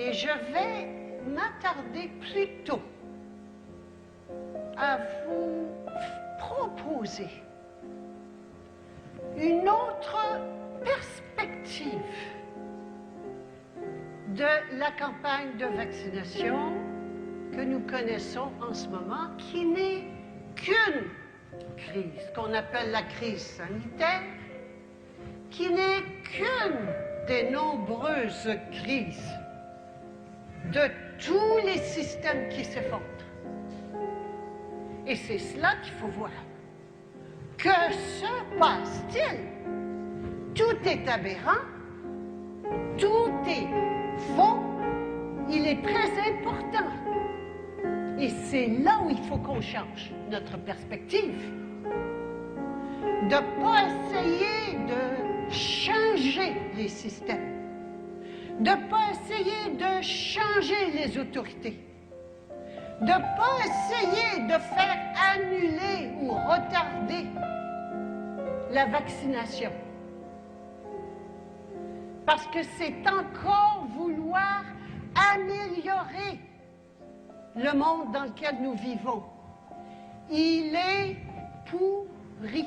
Et je vais m'attarder plutôt à vous proposer une autre perspective de la campagne de vaccination que nous connaissons en ce moment, qui n'est qu'une crise, qu'on appelle la crise sanitaire, qui n'est qu'une des nombreuses crises de tous les systèmes qui s'effondrent. Et c'est cela qu'il faut voir. Que se passe-t-il? Tout est aberrant, tout est faux, il est très important. Et c'est là où il faut qu'on change notre perspective. De ne pas essayer de changer les systèmes, de ne pas essayer de changer les autorités, de ne pas essayer de faire annuler ou retarder la vaccination. Parce que c'est encore vouloir améliorer le monde dans lequel nous vivons. Il est pourri.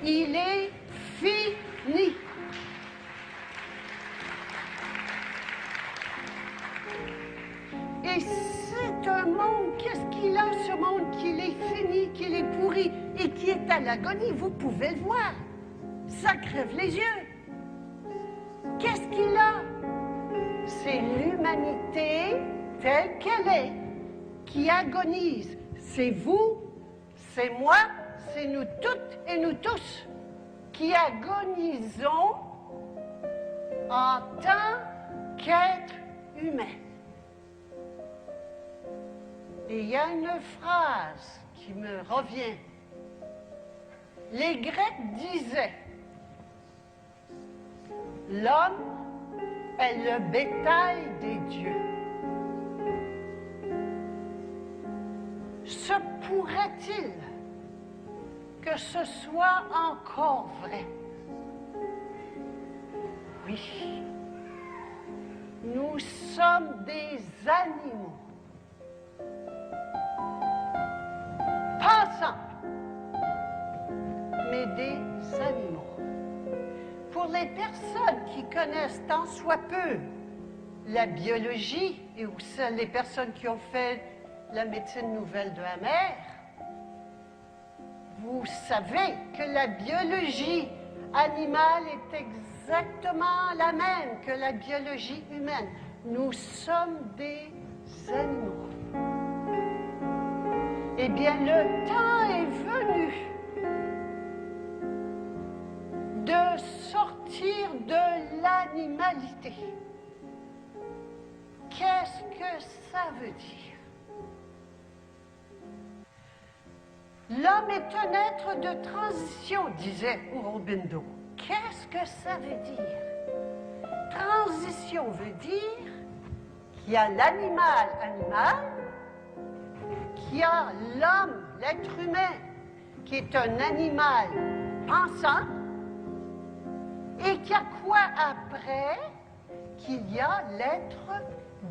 Il est fini. Et c'est un monde, qu'est-ce qu'il a ce monde, qu'il est fini, qu'il est pourri et qui est à l'agonie, vous pouvez le voir. Ça crève les yeux. Qu'est-ce qu'il a? C'est l'humanité telle qu'elle est, qui agonise. C'est vous, c'est moi, c'est nous toutes et nous tous qui agonisons en tant qu'êtres humains. Et il y a une phrase qui me revient. Les Grecs disaient: l'homme est le bétail des dieux. Se pourrait-il que ce soit encore vrai? Oui. Nous sommes des animaux. Pensants, mais des animaux. Pour les personnes qui connaissent tant soit peu la biologie, et aussi les personnes qui ont fait la médecine nouvelle de la mère, vous savez que la biologie animale est exactement la même que la biologie humaine. Nous sommes des animaux. Eh bien, le temps est venu de sortir de l'animalité. Qu'est-ce que ça veut dire? L'homme est un être de transition, disait Aurobindo. Qu'est-ce que ça veut dire? Transition veut dire qu'il y a l'animal animal, qu'il y a l'homme, l'être humain, qui est un animal pensant, et qu'il y a quoi après? Qu'il y a l'être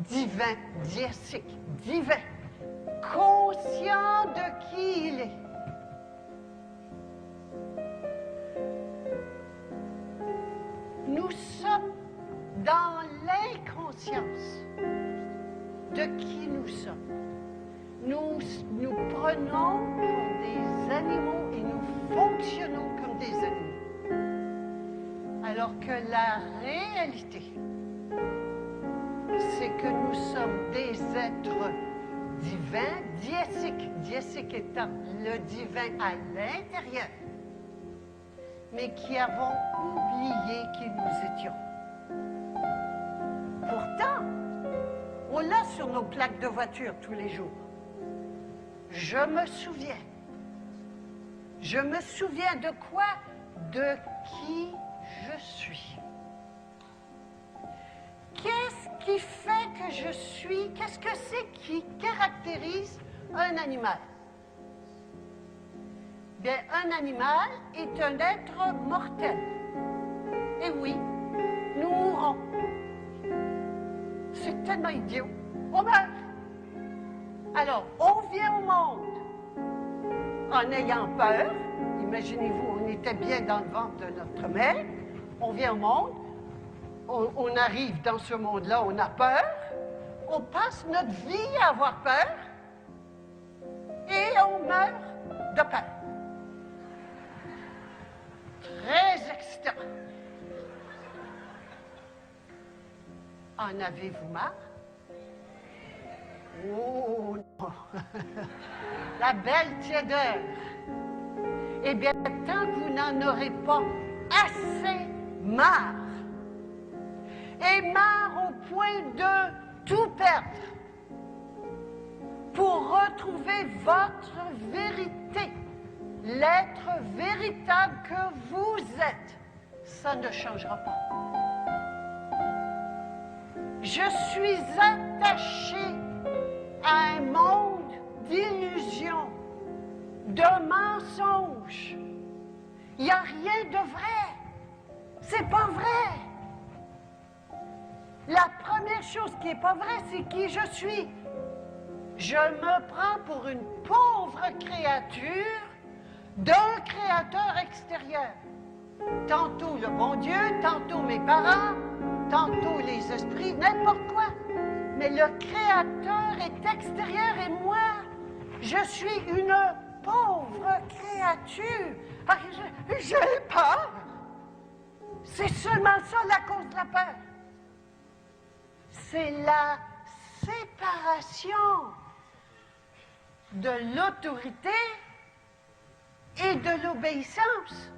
divin, diésique, divin, conscient de qui il est. Nous sommes dans l'inconscience de qui nous sommes. Nous prenons pour des animaux et nous fonctionnons comme des animaux. Alors que la réalité, c'est que nous sommes des êtres divins, diésiques, diésique étant le divin à l'intérieur, mais qui avons oublié qui nous étions. Pourtant, on l'a sur nos plaques de voiture tous les jours. Je me souviens. Je me souviens de quoi? De qui je suis. Qu'est-ce qui fait que je suis? Qu'est-ce que c'est qui caractérise un animal? Bien, un animal est un être mortel. Et oui, nous mourrons. c'est tellement idiot. On meurt. Alors, on vient au monde en ayant peur. Imaginez-vous, on était bien dans le ventre de notre mère. On vient au monde. On arrive dans ce monde-là, on a peur. On passe notre vie à avoir peur. Et on meurt de peur. Très excitant. En avez-vous marre? Oh non! La belle tiédeur. Eh bien, tant que vous n'en aurez pas assez marre, et marre au point de tout perdre, pour retrouver votre vérité, l'être véritable que vous êtes, ça ne changera pas. Je suis attaché à un monde d'illusions, de mensonges. Il n'y a rien de vrai. C'est pas vrai. La première chose qui n'est pas vraie, c'est qui je suis. Je me prends pour une pauvre créature d'un créateur extérieur. Tantôt le bon Dieu, tantôt mes parents, tantôt les esprits, n'importe quoi. Mais le créateur est extérieur et moi, je suis une pauvre créature. Ah, j'ai peur. C'est seulement ça la cause de la peur. C'est la séparation de l'autorité et de l'obéissance.